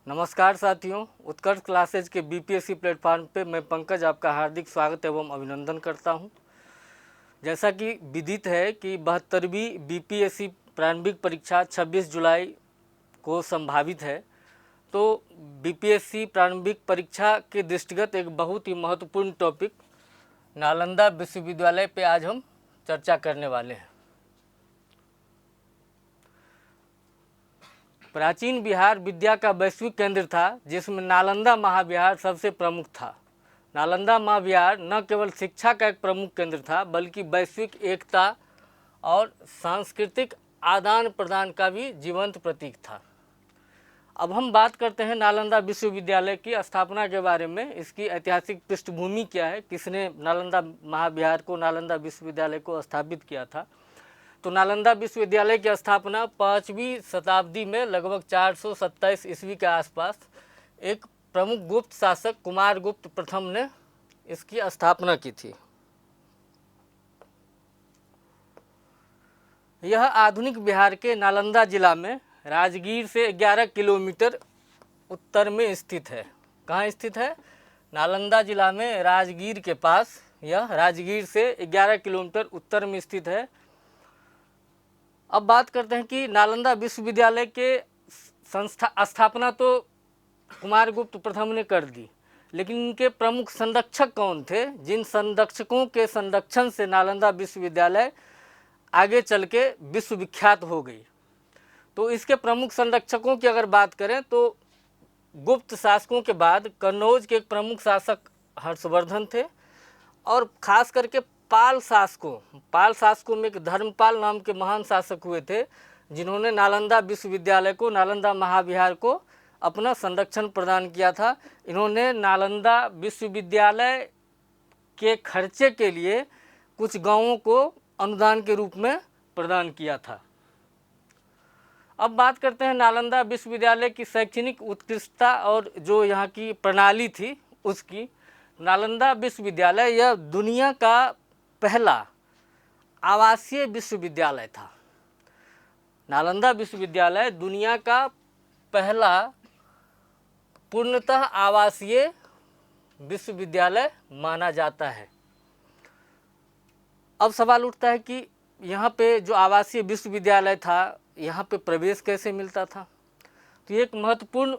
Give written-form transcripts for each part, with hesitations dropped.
नमस्कार साथियों, उत्कर्ष क्लासेज के बीपीएससी प्लेटफॉर्म पे मैं पंकज आपका हार्दिक स्वागत एवं अभिनंदन करता हूं। जैसा कि विदित है कि 72वीं बीपीएससी प्रारंभिक परीक्षा 26 जुलाई को संभावित है। तो बीपीएससी प्रारंभिक परीक्षा के दृष्टिगत एक बहुत ही महत्वपूर्ण टॉपिक नालंदा विश्वविद्यालय पे आज हम चर्चा करने वाले हैं। प्राचीन बिहार विद्या का वैश्विक केंद्र था, जिसमें नालंदा महाविहार सबसे प्रमुख था। नालंदा महाविहार न केवल शिक्षा का एक प्रमुख केंद्र था, बल्कि वैश्विक एकता और सांस्कृतिक आदान प्रदान का भी जीवंत प्रतीक था। अब हम बात करते हैं नालंदा विश्वविद्यालय की स्थापना के बारे में। इसकी ऐतिहासिक पृष्ठभूमि क्या है, किसने नालंदा महाविहार को, नालंदा विश्वविद्यालय को स्थापित किया था। तो नालंदा विश्वविद्यालय की स्थापना 5वीं शताब्दी में लगभग 427 ईस्वी के आसपास एक प्रमुख गुप्त शासक कुमारगुप्त प्रथम ने इसकी स्थापना की थी। यह आधुनिक बिहार के नालंदा जिला में राजगीर से 11 किलोमीटर उत्तर में स्थित है। कहाँ स्थित है? नालंदा जिला में राजगीर के पास। यह राजगीर से 11 किलोमीटर उत्तर में स्थित है। अब बात करते हैं कि नालंदा विश्वविद्यालय के स्थापना तो कुमारगुप्त प्रथम ने कर दी, लेकिन इनके प्रमुख संरक्षक कौन थे, जिन संरक्षकों के संरक्षण से नालंदा विश्वविद्यालय आगे चल के विश्वविख्यात हो गई। तो इसके प्रमुख संरक्षकों की अगर बात करें तो गुप्त शासकों के बाद कन्नौज के एक प्रमुख शासक हर्षवर्धन थे, और खास करके पाल शासकों में एक धर्मपाल नाम के महान शासक हुए थे, जिन्होंने नालंदा विश्वविद्यालय को, नालंदा महाविहार को अपना संरक्षण प्रदान किया था। इन्होंने नालंदा विश्वविद्यालय के खर्चे के लिए कुछ गांवों को अनुदान के रूप में प्रदान किया था। अब बात करते हैं नालंदा विश्वविद्यालय की शैक्षणिक उत्कृष्टता और जो यहाँ की प्रणाली थी उसकी। नालंदा विश्वविद्यालय यह दुनिया का पहला आवासीय विश्वविद्यालय था। नालंदा विश्वविद्यालय दुनिया का पहला पूर्णतः आवासीय विश्वविद्यालय माना जाता है। अब सवाल उठता है कि यहाँ पे जो आवासीय विश्वविद्यालय था, यहाँ पे प्रवेश कैसे मिलता था। तो ये एक महत्वपूर्ण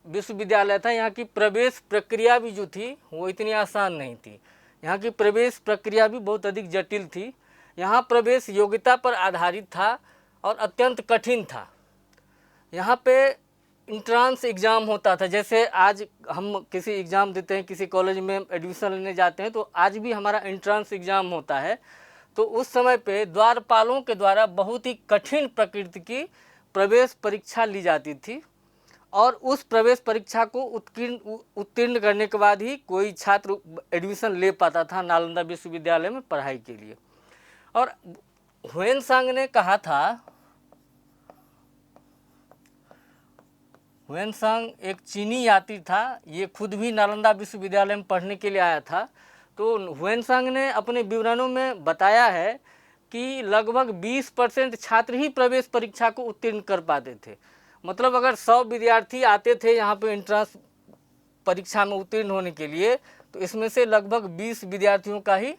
विश्वविद्यालय था। यहाँ की प्रवेश प्रक्रिया भी जो थी वो इतनी आसान नहीं थी। यहाँ की प्रवेश प्रक्रिया भी बहुत अधिक जटिल थी। यहाँ प्रवेश योग्यता पर आधारित था और अत्यंत कठिन था। यहाँ पे इंट्रांस एग्ज़ाम होता था। जैसे आज हम किसी एग्ज़ाम देते हैं, किसी कॉलेज में एडमिशन लेने जाते हैं, तो आज भी हमारा इंट्रांस एग्ज़ाम होता है। तो उस समय पे द्वारपालों के द्वारा बहुत ही कठिन प्रकृति की प्रवेश परीक्षा ली जाती थी, और उस प्रवेश परीक्षा को उत्तीर्ण करने के बाद ही कोई छात्र एडमिशन ले पाता था नालंदा विश्वविद्यालय में पढ़ाई के लिए। और ह्वेनसांग ने कहा था, ह्वेनसांग एक चीनी यात्री था, ये खुद भी नालंदा विश्वविद्यालय में पढ़ने के लिए आया था। तो ह्वेनसांग ने अपने विवरणों में बताया है कि लगभग 20% छात्र ही प्रवेश परीक्षा को उत्तीर्ण कर पाते थे। मतलब अगर 100 विद्यार्थी आते थे यहाँ पे एंट्रेंस परीक्षा में उत्तीर्ण होने के लिए, तो इसमें से लगभग 20 विद्यार्थियों का ही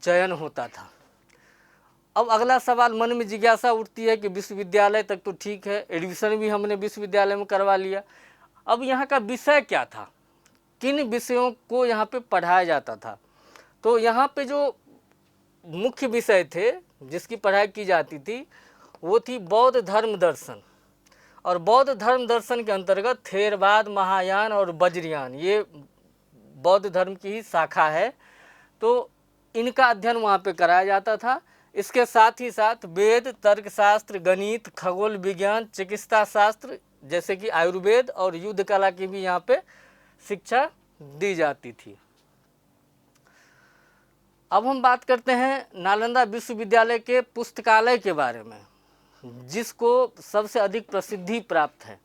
चयन होता था। अब अगला सवाल मन में जिज्ञासा उठती है कि विश्वविद्यालय तक तो ठीक है, एडमिशन भी हमने विश्वविद्यालय में करवा लिया, अब यहाँ का विषय क्या था, किन विषयों को यहाँ पे पढ़ाया जाता था। तो यहाँ पे जो मुख्य विषय थे जिसकी पढ़ाई की जाती थी वो थी बौद्ध धर्म दर्शन। और बौद्ध धर्म दर्शन के अंतर्गत थेरवाद, महायान और वज्रयान, ये बौद्ध धर्म की ही शाखा है। तो इनका अध्ययन वहाँ पे कराया जाता था। इसके साथ ही साथ वेद, तर्कशास्त्र, गणित, खगोल विज्ञान, चिकित्सा शास्त्र जैसे कि आयुर्वेद और युद्ध कला की भी यहाँ पे शिक्षा दी जाती थी। अब हम बात करते हैं नालंदा विश्वविद्यालय के पुस्तकालय के बारे में, जिसको सबसे अधिक प्रसिद्धि प्राप्त है।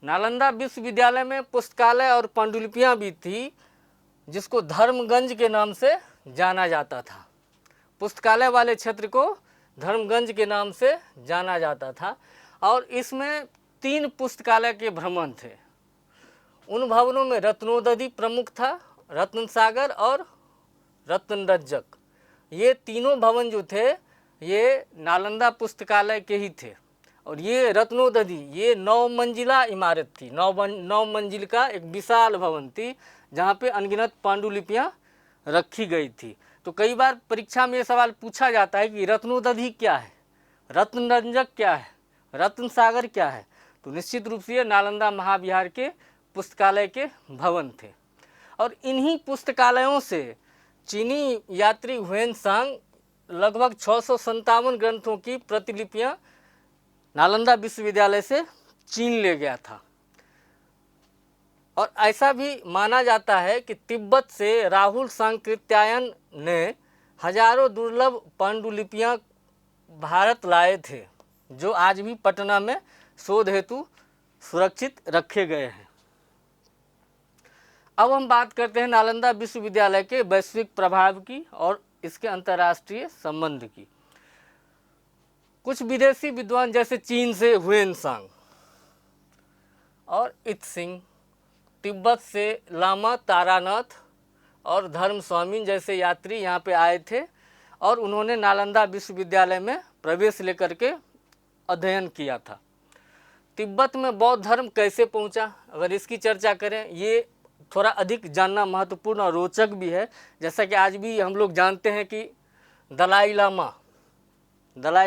नालंदा विश्वविद्यालय में पुस्तकालय और पांडुलिपियाँ भी थी, जिसको धर्मगंज के नाम से जाना जाता था। पुस्तकालय वाले क्षेत्र को धर्मगंज के नाम से जाना जाता था। और इसमें 3 पुस्तकालय के भ्रमण थे। उन भवनों में रत्नोदधि प्रमुख था, रत्न सागर और रत्न रज्जक। ये तीनों भवन जो थे ये नालंदा पुस्तकालय के ही थे। और ये रत्नोदधि ये 9 मंजिला इमारत थी, 9 मंजिल का एक विशाल भवन थी जहाँ पे अनगिनत पांडुलिपियाँ रखी गई थी। तो कई बार परीक्षा में ये सवाल पूछा जाता है कि रत्नोदधि क्या है, रत्न रंजक क्या है, रत्न सागर क्या है। तो निश्चित रूप से ये नालंदा महाविहार के पुस्तकालय के भवन थे। और इन्हीं पुस्तकालयों से चीनी यात्री ह्वेनसांग लगभग 657 ग्रंथों की प्रतिलिपियाँ नालंदा विश्वविद्यालय से चीन ले गया था। और ऐसा भी माना जाता है कि तिब्बत से राहुल सांकृत्यायन ने हजारों दुर्लभ पांडुलिपियाँ भारत लाए थे, जो आज भी पटना में शोध हेतु सुरक्षित रखे गए हैं। अब हम बात करते हैं नालंदा विश्वविद्यालय के वैश्विक प्रभाव की और इसके अंतर्राष्ट्रीय संबंध की। कुछ विदेशी विद्वान जैसे चीन से ह्वेनसांग और इत्सिंग, तिब्बत से लामा तारानाथ और धर्म स्वामी जैसे यात्री यहाँ पे आए थे और उन्होंने नालंदा विश्वविद्यालय में प्रवेश लेकर के अध्ययन किया था। तिब्बत में बौद्ध धर्म कैसे पहुँचा, अगर इसकी चर्चा करें, ये थोड़ा अधिक जानना महत्वपूर्ण और रोचक भी है। जैसा कि आज भी हम लोग जानते हैं कि दलाई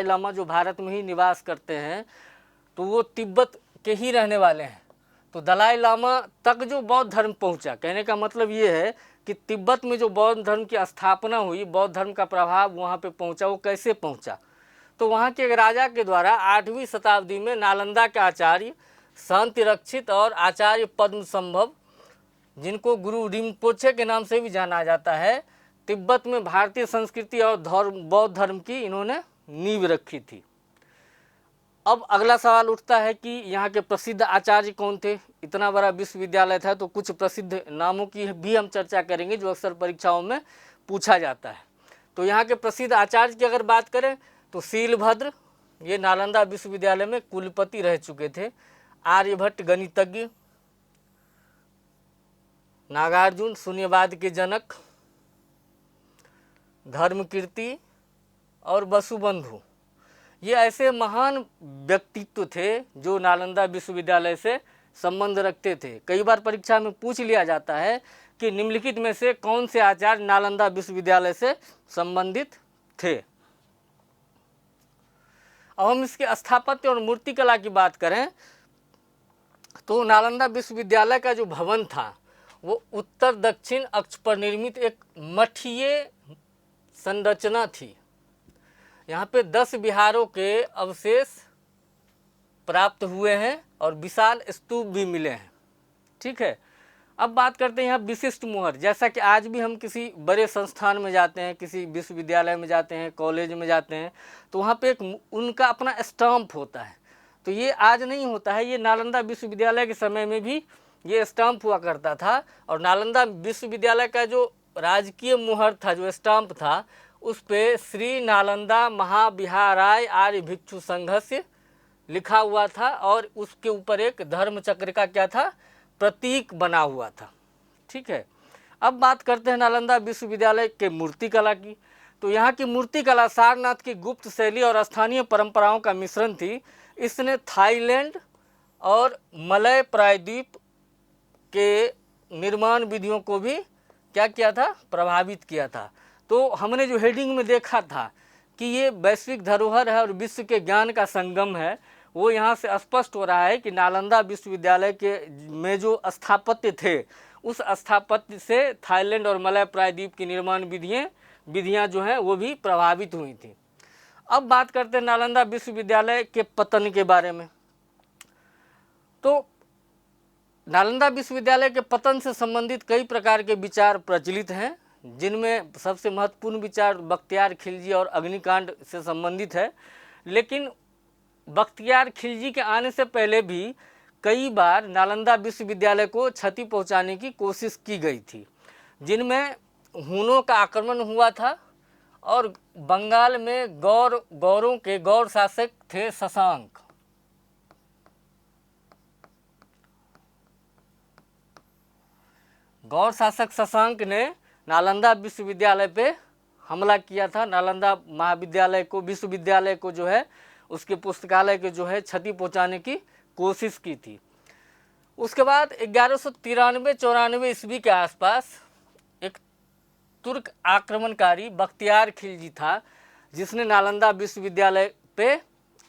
लामा जो भारत में ही निवास करते हैं, तो वो तिब्बत के ही रहने वाले हैं। तो दलाई लामा तक जो बौद्ध धर्म पहुंचा, कहने का मतलब ये है कि तिब्बत में जो बौद्ध धर्म की स्थापना हुई, बौद्ध धर्म का प्रभाव वहाँ पे पहुंचा, वो कैसे पहुंचा। तो वहाँ के एक राजा के द्वारा 8वीं शताब्दी में नालंदा के आचार्य शांति रक्षित और आचार्य पद्म संभव, जिनको गुरु रिम्पोछे के नाम से भी जाना जाता है, तिब्बत में भारतीय संस्कृति और बौद्ध धर्म की इन्होंने नींव रखी थी। अब अगला सवाल उठता है कि यहाँ के प्रसिद्ध आचार्य कौन थे। इतना बड़ा विश्वविद्यालय था तो कुछ प्रसिद्ध नामों की भी हम चर्चा करेंगे जो अक्सर परीक्षाओं में पूछा जाता है। तो यहाँ के प्रसिद्ध आचार्य की अगर बात करें तो शीलभद्र, ये नालंदा विश्वविद्यालय में कुलपति रह चुके थे। आर्यभट्ट गणितज्ञ, नागार्जुन शून्यवाद के जनक, धर्मकीर्ति और वसुबंधु, ये ऐसे महान व्यक्तित्व थे जो नालंदा विश्वविद्यालय से संबंध रखते थे। कई बार परीक्षा में पूछ लिया जाता है कि निम्नलिखित में से कौन से आचार्य नालंदा विश्वविद्यालय से संबंधित थे। अब हम इसके स्थापत्य और मूर्तिकला की बात करें तो नालंदा विश्वविद्यालय का जो भवन था वो उत्तर दक्षिण अक्ष पर निर्मित एक मठीय संरचना थी। यहाँ पे 10 विहारों के अवशेष प्राप्त हुए हैं और विशाल स्तूप भी मिले हैं। ठीक है, अब बात करते हैं यहाँ विशिष्ट मुहर। जैसा कि आज भी हम किसी बड़े संस्थान में जाते हैं, किसी विश्वविद्यालय में जाते हैं, कॉलेज में जाते हैं, तो वहाँ पे एक उनका अपना स्टाम्प होता है। तो ये आज नहीं होता है, ये नालंदा विश्वविद्यालय के समय में भी ये स्टाम्प हुआ करता था। और नालंदा विश्वविद्यालय का जो राजकीय मुहर था, जो स्टाम्प था, उस पे श्री नालंदा महाविहाराय आर्य भिक्षु संघस्य लिखा हुआ था और उसके ऊपर एक धर्म चक्र का क्या था, प्रतीक बना हुआ था। ठीक है, अब बात करते हैं नालंदा विश्वविद्यालय के मूर्तिकला की। तो यहाँ की मूर्तिकला सारनाथ की गुप्त शैली और स्थानीय परंपराओं का मिश्रण थी। इसने थाईलैंड और मलय प्रायद्वीप के निर्माण विधियों को भी क्या किया था, प्रभावित किया था। तो हमने जो हेडिंग में देखा था कि ये वैश्विक धरोहर है और विश्व के ज्ञान का संगम है, वो यहाँ से स्पष्ट हो रहा है कि नालंदा विश्वविद्यालय के में जो स्थापत्य थे, उस स्थापत्य से थाईलैंड और मलय प्रायद्वीप की निर्माण विधियाँ जो हैं वो भी प्रभावित हुई थी। अब बात करते हैं नालंदा विश्वविद्यालय के पतन के बारे में। तो नालंदा विश्वविद्यालय के पतन से संबंधित कई प्रकार के विचार प्रचलित हैं, जिनमें सबसे महत्वपूर्ण विचार बख्तियार खिलजी और अग्निकांड से संबंधित है। लेकिन बख्तियार खिलजी के आने से पहले भी कई बार नालंदा विश्वविद्यालय को क्षति पहुंचाने की कोशिश की गई थी, जिनमें हुनों का आक्रमण हुआ था और बंगाल में गौर शासक थे शशांक। गौर शासक शशांक ने नालंदा विश्वविद्यालय पे हमला किया था। नालंदा महाविद्यालय को, विश्वविद्यालय को जो है उसके पुस्तकालय के जो है क्षति पहुंचाने की कोशिश की थी। उसके बाद 1193-94 ईस्वी के आसपास एक तुर्क आक्रमणकारी बख्तियार खिलजी था, जिसने नालंदा विश्वविद्यालय पे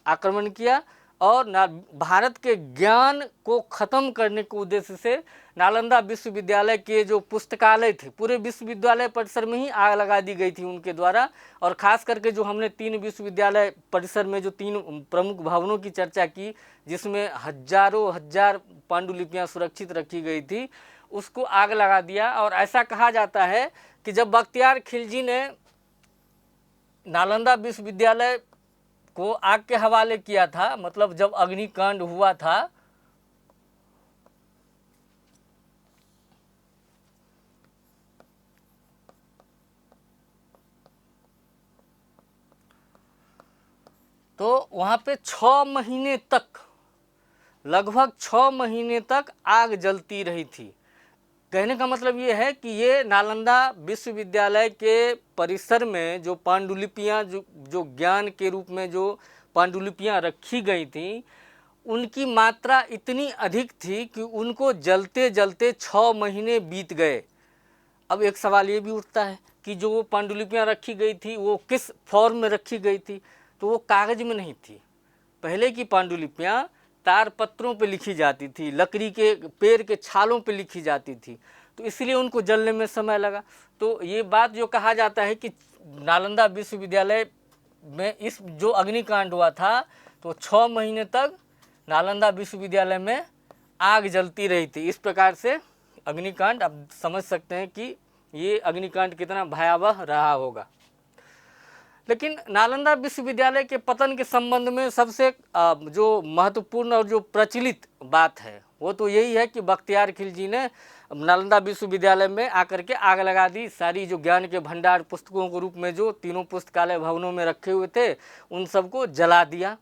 आक्रमण किया और भारत के ज्ञान को ख़त्म करने के उद्देश्य से नालंदा विश्वविद्यालय के जो पुस्तकालय थे, पूरे विश्वविद्यालय परिसर में ही आग लगा दी गई थी उनके द्वारा। और ख़ास करके जो हमने 3 विश्वविद्यालय परिसर में जो 3 प्रमुख भवनों की चर्चा की, जिसमें हजारों हजार पांडुलिपियाँ सुरक्षित रखी गई थी, उसको आग लगा दिया। और ऐसा कहा जाता है कि जब बख्तियार खिलजी ने नालंदा विश्वविद्यालय को आग के हवाले किया था, मतलब जब अग्निकांड हुआ था, तो वहाँ पे 6 महीने तक, लगभग 6 महीने तक आग जलती रही थी। कहने का मतलब ये है कि ये नालंदा विश्वविद्यालय के परिसर में जो पांडुलिपियाँ, जो ज्ञान के रूप में जो पांडुलिपियाँ रखी गई थी, उनकी मात्रा इतनी अधिक थी कि उनको जलते जलते 6 महीने बीत गए। अब एक सवाल ये भी उठता है कि जो पांडुलिपियाँ रखी गई थी वो किस फॉर्म में रखी गई थी? तो वो कागज़ में नहीं थी। पहले की पांडुलिपियाँ तार पत्रों पे लिखी जाती थी, लकड़ी के पेड़ के छालों पे लिखी जाती थी, तो इसलिए उनको जलने में समय लगा। तो ये बात जो कहा जाता है कि नालंदा विश्वविद्यालय में इस जो अग्निकांड हुआ था, तो 6 महीने तक नालंदा विश्वविद्यालय में आग जलती रही थी। इस प्रकार से अग्निकांड, आप समझ सकते हैं कि ये अग्निकांड कितना भयावह रहा होगा। लेकिन नालंदा विश्वविद्यालय के पतन के संबंध में सबसे जो महत्वपूर्ण और जो प्रचलित बात है वो तो यही है कि बख्तियार खिलजी ने नालंदा विश्वविद्यालय में आकर के आग लगा दी। सारी जो ज्ञान के भंडार पुस्तकों के रूप में जो तीनों पुस्तकालय भवनों में रखे हुए थे, उन सबको जला दिया।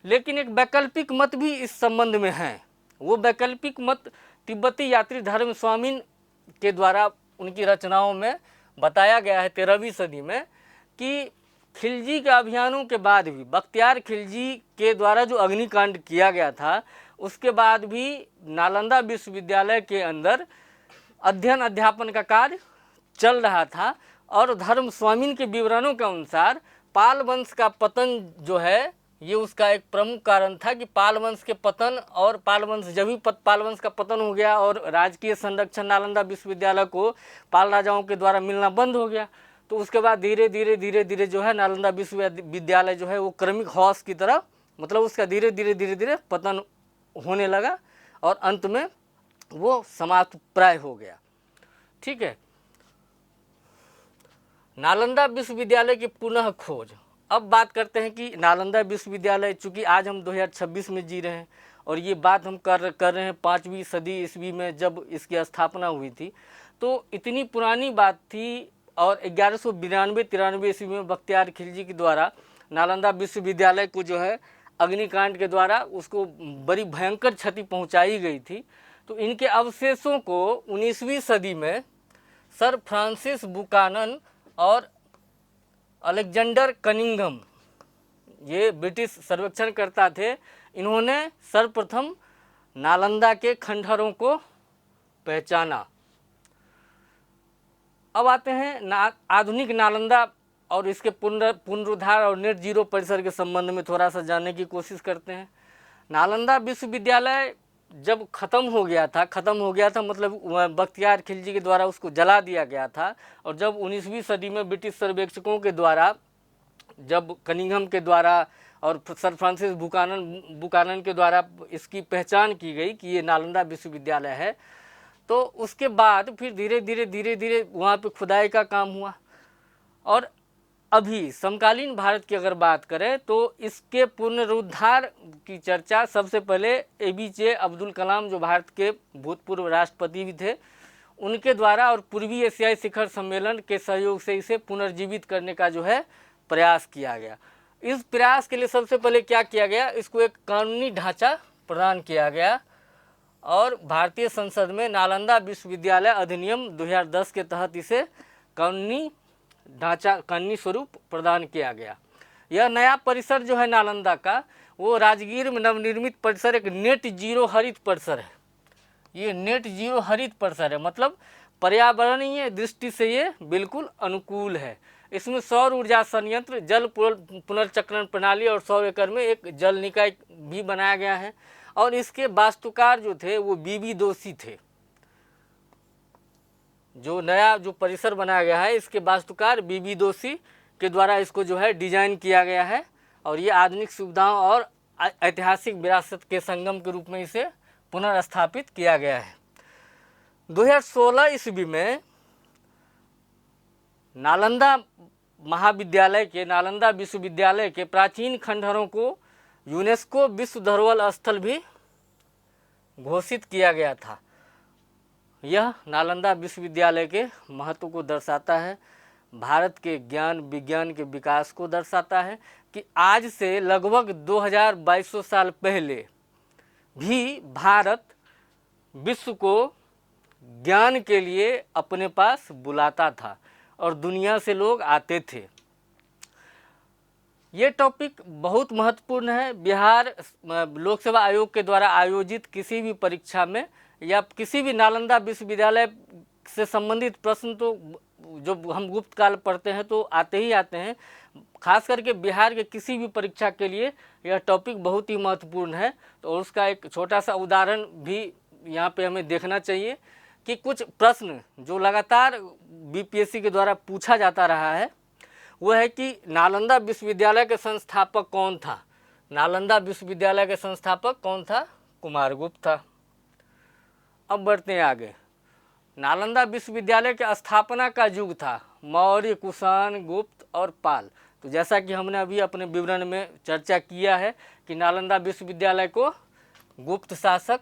लेकिन एक वैकल्पिक मत भी इस संबंध में है। वो वैकल्पिक मत तिब्बती यात्री धर्म स्वामी के द्वारा उनकी रचनाओं में बताया गया है 13वीं सदी में कि खिलजी के अभियानों के बाद भी, बख्तियार खिलजी के द्वारा जो अग्निकांड किया गया था, उसके बाद भी नालंदा विश्वविद्यालय के अंदर अध्ययन अध्यापन का कार्य चल रहा था। और धर्म स्वामी के विवरणों के अनुसार पाल वंश का पतन जो है, ये उसका एक प्रमुख कारण था कि पाल वंश के पतन, और पाल वंश जब ही पाल वंश का पतन हो गया और राजकीय संरक्षण नालंदा विश्वविद्यालय को पाल राजाओं के द्वारा मिलना बंद हो गया, तो उसके बाद धीरे धीरे जो है नालंदा विश्वविद्यालय जो है वो क्रमिक ह्रास की तरफ, मतलब उसका धीरे धीरे पतन होने लगा और अंत में वो समाप्त प्राय हो गया। ठीक है, नालंदा विश्वविद्यालय की पुनः खोज। अब बात करते हैं कि नालंदा विश्वविद्यालय, चूँकि आज हम 2026 में जी रहे हैं और ये बात हम कर रहे हैं 5वीं सदी ईस्वी में जब इसकी स्थापना हुई थी, तो इतनी पुरानी बात थी। और 1192-93 ईस्वी में बख्तियार खिलजी के द्वारा नालंदा विश्वविद्यालय को जो है अग्निकांड के द्वारा उसको बड़ी भयंकर क्षति पहुंचाई गई थी। तो इनके अवशेषों को 19वीं सदी में सर फ्रांसिस बुकानन और अलेक्जेंडर कनिंघम, ये ब्रिटिश सर्वेक्षणकर्ता थे, इन्होंने सर्वप्रथम नालंदा के खंडहरों को पहचाना। अब आते हैं आधुनिक नालंदा और इसके पुनरुद्धार और नेट जीरो परिसर के संबंध में थोड़ा सा जानने की कोशिश करते हैं। नालंदा विश्वविद्यालय जब ख़त्म हो गया था मतलब बख्तियार खिलजी के द्वारा उसको जला दिया गया था। और जब 19वीं सदी में ब्रिटिश सर्वेक्षकों के द्वारा, जब कनिंघम के द्वारा और सर फ्रांसिस बुकानन के द्वारा इसकी पहचान की गई कि ये नालंदा विश्वविद्यालय है, तो उसके बाद फिर धीरे धीरे वहाँ पे खुदाई का काम हुआ। और अभी समकालीन भारत की अगर बात करें तो इसके पुनरुद्धार की चर्चा सबसे पहले APJ अब्दुल कलाम, जो भारत के भूतपूर्व राष्ट्रपति भी थे, उनके द्वारा और पूर्वी एशियाई शिखर सम्मेलन के सहयोग से इसे पुनर्जीवित करने का जो है प्रयास किया गया। इस प्रयास के लिए सबसे पहले क्या किया गया, इसको एक कानूनी ढांचा प्रदान किया गया और भारतीय संसद में नालंदा विश्वविद्यालय अधिनियम 2010 के तहत इसे कानूनी स्वरूप प्रदान किया गया। यह नया परिसर जो है नालंदा का, वो राजगीर में नवनिर्मित परिसर एक नेट जीरो हरित परिसर है। ये नेट जीरो हरित परिसर है, मतलब पर्यावरणीय दृष्टि से ये बिल्कुल अनुकूल है। इसमें सौर ऊर्जा संयंत्र, जल पुनर्चक्रण प्रणाली और 100 एकड़ में एक जल निकाय भी बनाया गया है। और इसके वास्तुकार जो थे वो बीबी दोषी थे। जो नया जो परिसर बनाया गया है, इसके वास्तुकार बीबी दोषी के द्वारा इसको जो है डिजाइन किया गया है। और ये आधुनिक सुविधाओं और ऐतिहासिक विरासत के संगम के रूप में इसे पुनर्स्थापित किया गया है। 2016 ईस्वी में नालंदा विश्वविद्यालय के प्राचीन खंडहरों को यूनेस्को विश्व धरोहर स्थल भी घोषित किया गया था। यह नालंदा विश्वविद्यालय के महत्व को दर्शाता है, भारत के ज्ञान विज्ञान के विकास को दर्शाता है कि आज से लगभग 2200 साल पहले भी भारत विश्व को ज्ञान के लिए अपने पास बुलाता था और दुनिया से लोग आते थे। ये टॉपिक बहुत महत्वपूर्ण है। बिहार लोक सेवा आयोग के द्वारा आयोजित किसी भी परीक्षा में या किसी भी नालंदा विश्वविद्यालय से संबंधित प्रश्न तो जो हम गुप्त काल पढ़ते हैं तो आते ही आते हैं। खास करके बिहार के किसी भी परीक्षा के लिए यह टॉपिक बहुत ही महत्वपूर्ण है। तो उसका एक छोटा सा उदाहरण भी यहाँ पे हमें देखना चाहिए कि कुछ प्रश्न जो लगातार बीपीएससी के द्वारा पूछा जाता रहा है वो है कि नालंदा विश्वविद्यालय के संस्थापक कौन था। नालंदा विश्वविद्यालय के संस्थापक कौन था? कुमारगुप्त था। अब बढ़ते हैं आगे। नालंदा विश्वविद्यालय के स्थापना का युग था मौर्य, कुषाण, गुप्त और पाल। तो जैसा कि हमने अभी अपने विवरण में चर्चा किया है कि नालंदा विश्वविद्यालय को गुप्त शासक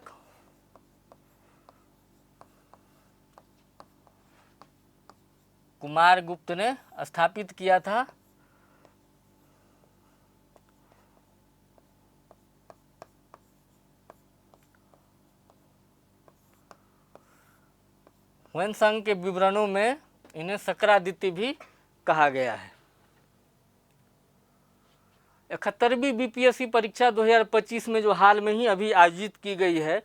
कुमारगुप्त ने स्थापित किया था। ह्वेनसांग के विवरणों में इन्हें सक्रादित्य भी कहा गया है। 71वीं बीपीएससी परीक्षा 2025 में जो हाल में ही अभी आयोजित की गई है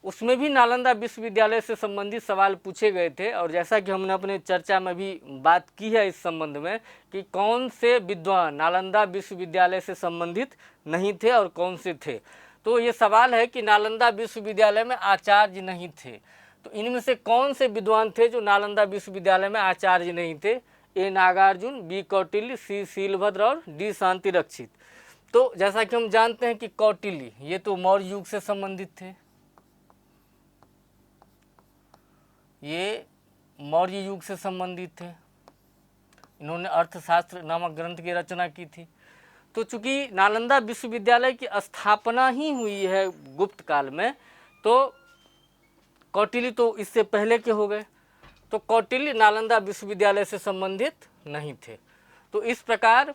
उसमें भी नालंदा विश्वविद्यालय से संबंधित सवाल पूछे गए थे। और जैसा कि हमने अपने चर्चा में भी बात की है इस संबंध में कि कौन से विद्वान नालंदा विश्वविद्यालय से संबंधित नहीं थे और कौन से थे, तो ये सवाल है कि नालंदा विश्वविद्यालय में आचार्य नहीं थे। तो इनमें से कौन से विद्वान थे जो नालंदा विश्वविद्यालय में आचार्य नहीं थे? ए नागार्जुन, बी कौटिल्य, सी शीलभद्र और डी शांति रक्षित। तो जैसा कि हम जानते हैं कि कौटिल्य ये तो मौर्य युग से संबंधित थे, ये मौर्य युग से संबंधित थे। इन्होंने अर्थशास्त्र नामक ग्रंथ की रचना की थी। तो चूंकि नालंदा विश्वविद्यालय की स्थापना ही हुई है गुप्त काल में, तो कौटिल्य तो इससे पहले के हो गए, तो कौटिल्य नालंदा विश्वविद्यालय से संबंधित नहीं थे। तो इस प्रकार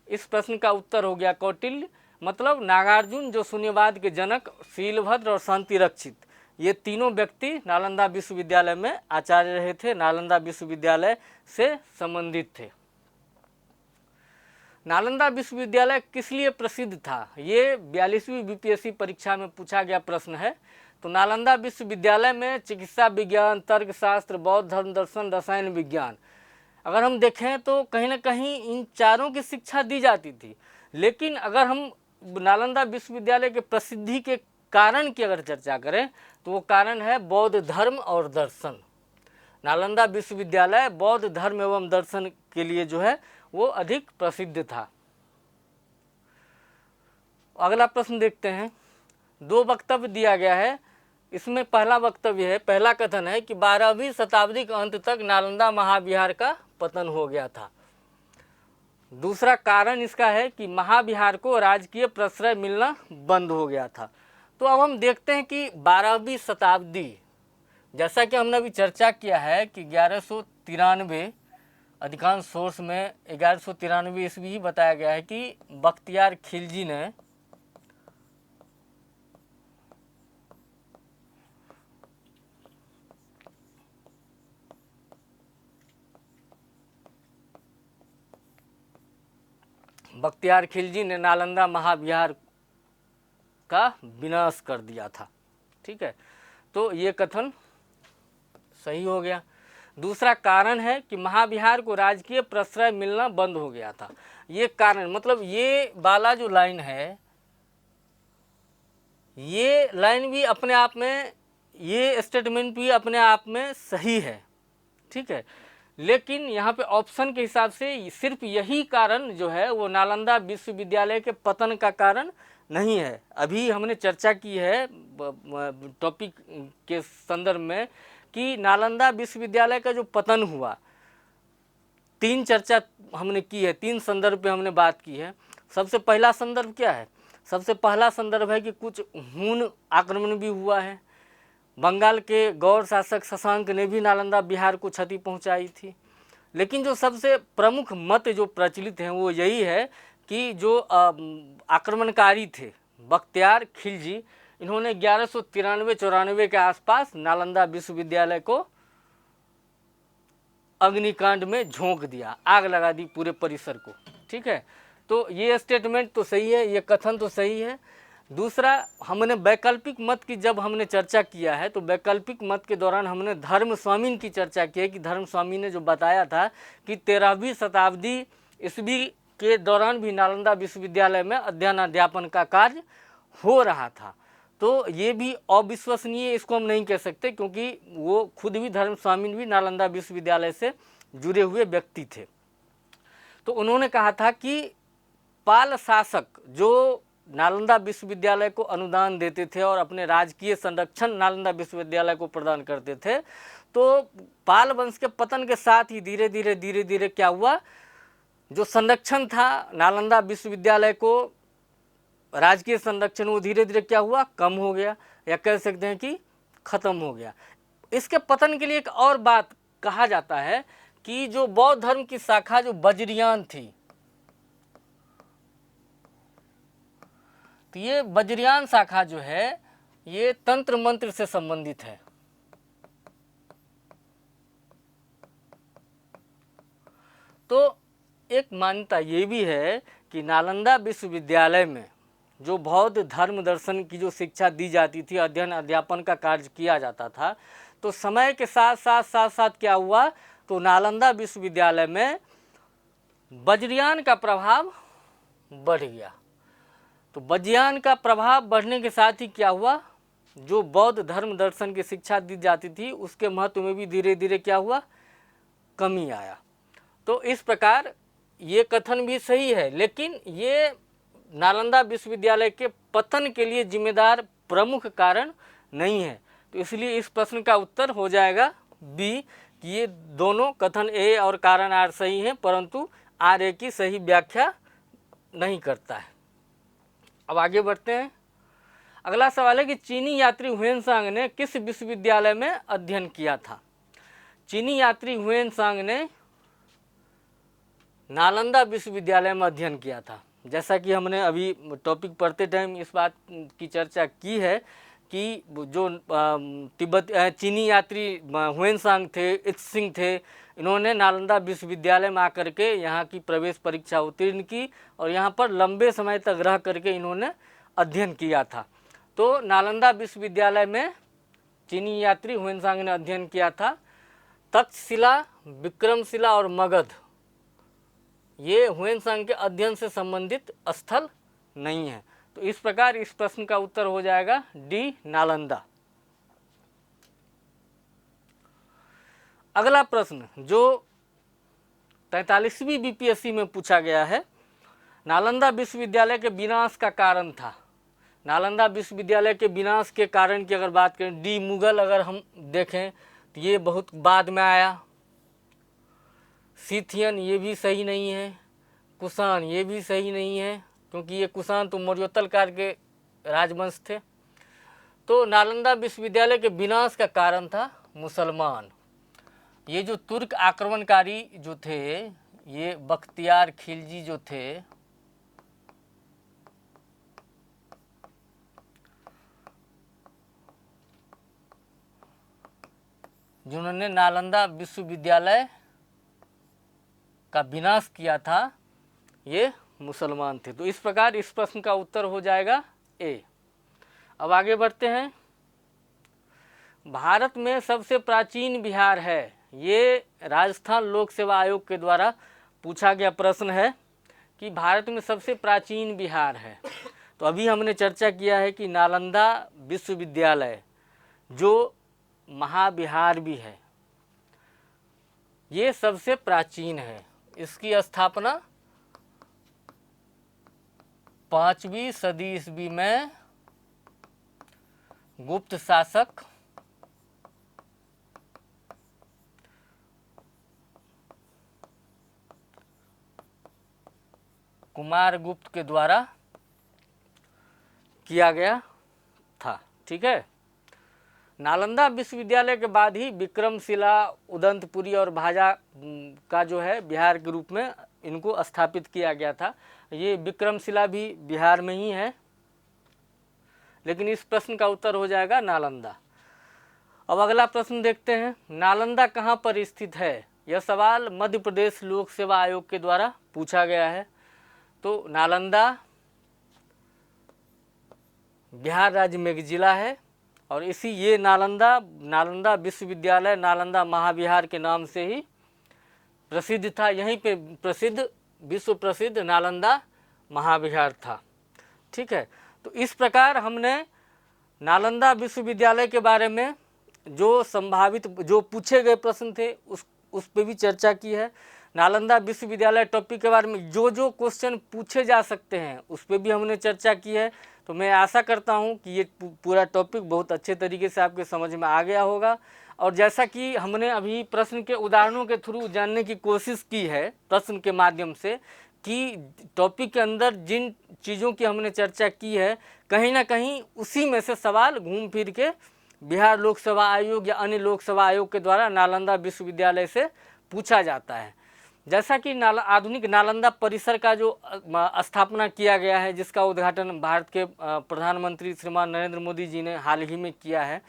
इस प्रश्न का उत्तर हो गया कौटिल्य, मतलब नागार्जुन जो शून्यवाद के जनक, शीलभद्र और शांति रक्षित, ये तीनों व्यक्ति नालंदा विश्वविद्यालय में आचार्य रहे थे, नालंदा विश्वविद्यालय से संबंधित थे। नालंदा विश्वविद्यालय किस लिए प्रसिद्ध था? ये 42वीं बीपीएससी परीक्षा में पूछा गया प्रश्न है। तो नालंदा विश्वविद्यालय में चिकित्सा विज्ञान, तर्कशास्त्र, बौद्ध धर्म दर्शन, रसायन विज्ञान, अगर हम देखें तो कहीं ना कहीं इन चारों की शिक्षा दी जाती थी। लेकिन अगर हम नालंदा विश्वविद्यालय के प्रसिद्धि के कारण की अगर चर्चा करें तो वो कारण है बौद्ध धर्म और दर्शन। नालंदा विश्वविद्यालय बौद्ध धर्म एवं दर्शन के लिए जो है वो अधिक प्रसिद्ध था। अगला प्रश्न देखते हैं। 2 वक्तव्य दिया गया है। इसमें पहला वक्तव्य है, पहला कथन है कि 12वीं शताब्दी के अंत तक नालंदा महाविहार का पतन हो गया था। दूसरा कारण इसका है कि महाविहार को राजकीय प्रश्रय मिलना बंद हो गया था। तो अब हम देखते हैं कि 12वीं शताब्दी, जैसा कि हमने अभी चर्चा किया है कि 1193, अधिकांश सोर्स में 1193 ईस्वी ही बताया गया है कि बख्तियार खिलजी ने बख्तियार खिलजी ने नालंदा महाविहार का विनाश कर दिया था। ठीक है, तो ये कथन सही हो गया। दूसरा कारण है कि महाविहार को राजकीय प्रश्रय मिलना बंद हो गया था। ये कारण मतलब ये वाला जो लाइन है, ये लाइन भी अपने आप में, ये स्टेटमेंट भी अपने आप में सही है। ठीक है, लेकिन यहाँ पे ऑप्शन के हिसाब से सिर्फ यही कारण जो है वो नालंदा विश्वविद्यालय के पतन का कारण नहीं है। अभी हमने चर्चा की है टॉपिक के संदर्भ में कि नालंदा विश्वविद्यालय का जो पतन हुआ, तीन चर्चा हमने की है, तीन संदर्भ पे हमने बात की है। सबसे पहला संदर्भ क्या है? सबसे पहला संदर्भ है कि कुछ हूण आक्रमण भी हुआ है। बंगाल के गौर शासक शशांक ने भी नालंदा बिहार को क्षति पहुंचाई थी। लेकिन जो सबसे प्रमुख मत जो प्रचलित हैं वो यही है कि जो आक्रमणकारी थे बख्तियार खिलजी, इन्होंने 1193-94 के आसपास नालंदा विश्वविद्यालय को अग्निकांड में झोंक दिया, आग लगा दी पूरे परिसर को। ठीक है, तो ये स्टेटमेंट तो सही है, ये कथन तो सही है। दूसरा, हमने वैकल्पिक मत की जब हमने चर्चा किया है तो वैकल्पिक मत के दौरान हमने धर्म स्वामी की चर्चा की है कि धर्म स्वामी ने जो बताया था कि 13वीं शताब्दी ईस्वी के दौरान भी नालंदा विश्वविद्यालय में अध्ययन अध्यापन का कार्य हो रहा था। तो ये भी अविश्वसनीय इसको हम नहीं कह सकते, क्योंकि वो खुद भी धर्म स्वामी भी नालंदा विश्वविद्यालय से जुड़े हुए व्यक्ति थे। तो उन्होंने कहा था कि पाल शासक जो नालंदा विश्वविद्यालय को अनुदान देते थे और अपने राजकीय संरक्षण नालंदा विश्वविद्यालय को प्रदान करते थे, तो पाल वंश के पतन के साथ ही धीरे धीरे क्या हुआ, जो संरक्षण था नालंदा विश्वविद्यालय को, राजकीय संरक्षण, वो धीरे धीरे क्या हुआ, कम हो गया, या कह सकते हैं कि खत्म हो गया। इसके पतन के लिए एक और बात कहा जाता है कि जो बौद्ध धर्म की शाखा जो वज्रयान थी, तो ये वज्रयान शाखा जो है ये तंत्र मंत्र से संबंधित है। तो एक मान्यता ये भी है कि नालंदा विश्वविद्यालय में जो बौद्ध धर्म दर्शन की जो शिक्षा दी जाती थी, अध्ययन अध्यापन का कार्य किया जाता था, तो समय के साथ साथ क्या हुआ, तो नालंदा विश्वविद्यालय में वज्रयान का प्रभाव बढ़ गया। तो वज्रयान का प्रभाव बढ़ने के साथ ही क्या हुआ, जो बौद्ध धर्म दर्शन की शिक्षा दी जाती थी उसके महत्व में भी धीरे धीरे क्या हुआ, कमी आया। तो इस प्रकार ये कथन भी सही है, लेकिन ये नालंदा विश्वविद्यालय के पतन के लिए जिम्मेदार प्रमुख कारण नहीं है। तो इसलिए इस प्रश्न का उत्तर हो जाएगा बी, कि ये दोनों कथन ए और कारण आर सही हैं, परंतु आर ए की सही व्याख्या नहीं करता है। अब आगे बढ़ते हैं। अगला सवाल है कि चीनी यात्री हुएनसांग ने किस विश्वविद्यालय में अध्ययन किया था? चीनी यात्री हुएनसांग ने नालंदा विश्वविद्यालय में अध्ययन किया था। जैसा कि हमने अभी टॉपिक पढ़ते टाइम इस बात की चर्चा की है कि जो तिब्बत चीनी यात्री हुएनसांग थे, इत्सिंग थे, इन्होंने नालंदा विश्वविद्यालय में आकर के यहाँ की प्रवेश परीक्षा उत्तीर्ण की और यहाँ पर लंबे समय तक रह करके इन्होंने अध्ययन किया था। तो नालंदा विश्वविद्यालय में चीनी यात्री हुएनसांग ने अध्ययन किया था। तक्षशिला, विक्रमशिला और मगध ये हुएनसांग के अध्ययन से संबंधित स्थल नहीं है। तो इस प्रकार इस प्रश्न का उत्तर हो जाएगा डी, नालंदा। अगला प्रश्न जो 43वीं बीपीएससी में पूछा गया है, नालंदा विश्वविद्यालय के विनाश का कारण था। नालंदा विश्वविद्यालय के विनाश के कारण की अगर बात करें, डी, मुगल अगर हम देखें तो ये बहुत बाद में आया। सीथियन ये भी सही नहीं है। कुषाण ये भी सही नहीं है, क्योंकि ये कुषाण तो मौर्योत्तर काल के राजवंश थे। तो नालंदा विश्वविद्यालय के विनाश का कारण था मुसलमान। ये जो तुर्क आक्रमणकारी जो थे, ये बख्तियार खिलजी जो थे, जिन्होंने नालंदा विश्वविद्यालय का विनाश किया था, ये मुसलमान थे। तो इस प्रकार इस प्रश्न का उत्तर हो जाएगा ए। अब आगे बढ़ते हैं। भारत में सबसे प्राचीन विहार है, ये राजस्थान लोक सेवा आयोग के द्वारा पूछा गया प्रश्न है कि भारत में सबसे प्राचीन विहार है। तो अभी हमने चर्चा किया है कि नालंदा विश्वविद्यालय जो महाविहार भी है, ये सबसे प्राचीन है। इसकी स्थापना 5वीं सदी ईस्वी में गुप्त शासक कुमार गुप्त के द्वारा किया गया था। ठीक है। नालंदा विश्वविद्यालय के बाद ही विक्रमशिला, उदंतपुरी और भाजा का जो है बिहार के रूप में इनको स्थापित किया गया था। ये विक्रमशिला भी बिहार में ही है, लेकिन इस प्रश्न का उत्तर हो जाएगा नालंदा। अब अगला प्रश्न देखते हैं। नालंदा कहाँ पर स्थित है? यह सवाल मध्य प्रदेश लोक सेवा आयोग के द्वारा पूछा गया है। तो नालंदा बिहार राज्य में एक जिला है और इसी ये नालंदा विश्वविद्यालय नालंदा महाविहार के नाम से ही प्रसिद्ध था। यहीं पे विश्व प्रसिद्ध नालंदा महाविहार था। ठीक है। तो इस प्रकार हमने नालंदा विश्वविद्यालय के बारे में जो संभावित जो पूछे गए प्रश्न थे उस पे भी चर्चा की है। नालंदा विश्वविद्यालय टॉपिक के बारे में जो क्वेश्चन पूछे जा सकते हैं उस पे भी हमने चर्चा की है। तो मैं आशा करता हूं कि ये पूरा टॉपिक बहुत अच्छे तरीके से आपके समझ में आ गया होगा। और जैसा कि हमने अभी प्रश्न के उदाहरणों के थ्रू जानने की कोशिश की है प्रश्न के माध्यम से कि टॉपिक के अंदर जिन चीज़ों की हमने चर्चा की है कहीं ना कहीं उसी में से सवाल घूम फिर के बिहार लोक सेवा आयोग या अन्य लोक सेवा आयोग के द्वारा नालंदा विश्वविद्यालय से पूछा जाता है। जैसा कि आधुनिक नालंदा परिसर का जो स्थापना किया गया है, जिसका उद्घाटन भारत के प्रधानमंत्री श्रीमान नरेंद्र मोदी जी ने हाल ही में किया है,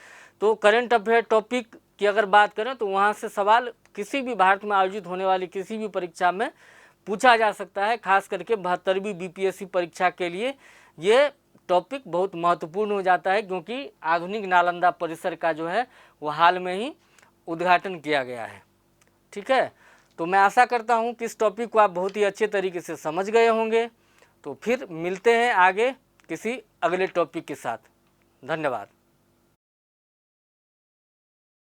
तो करंट अफेयर टॉपिक की अगर बात करें तो वहाँ से सवाल किसी भी भारत में आयोजित होने वाली किसी भी परीक्षा में पूछा जा सकता है। खास करके 72वीं बीपीएससी परीक्षा के लिए ये टॉपिक बहुत महत्वपूर्ण हो जाता है, क्योंकि आधुनिक नालंदा परिसर का जो है वो हाल में ही उद्घाटन किया गया है। ठीक है। तो मैं आशा करता हूँ कि इस टॉपिक को आप बहुत ही अच्छे तरीके से समझ गए होंगे। तो फिर मिलते हैं आगे किसी अगले टॉपिक के साथ। धन्यवाद।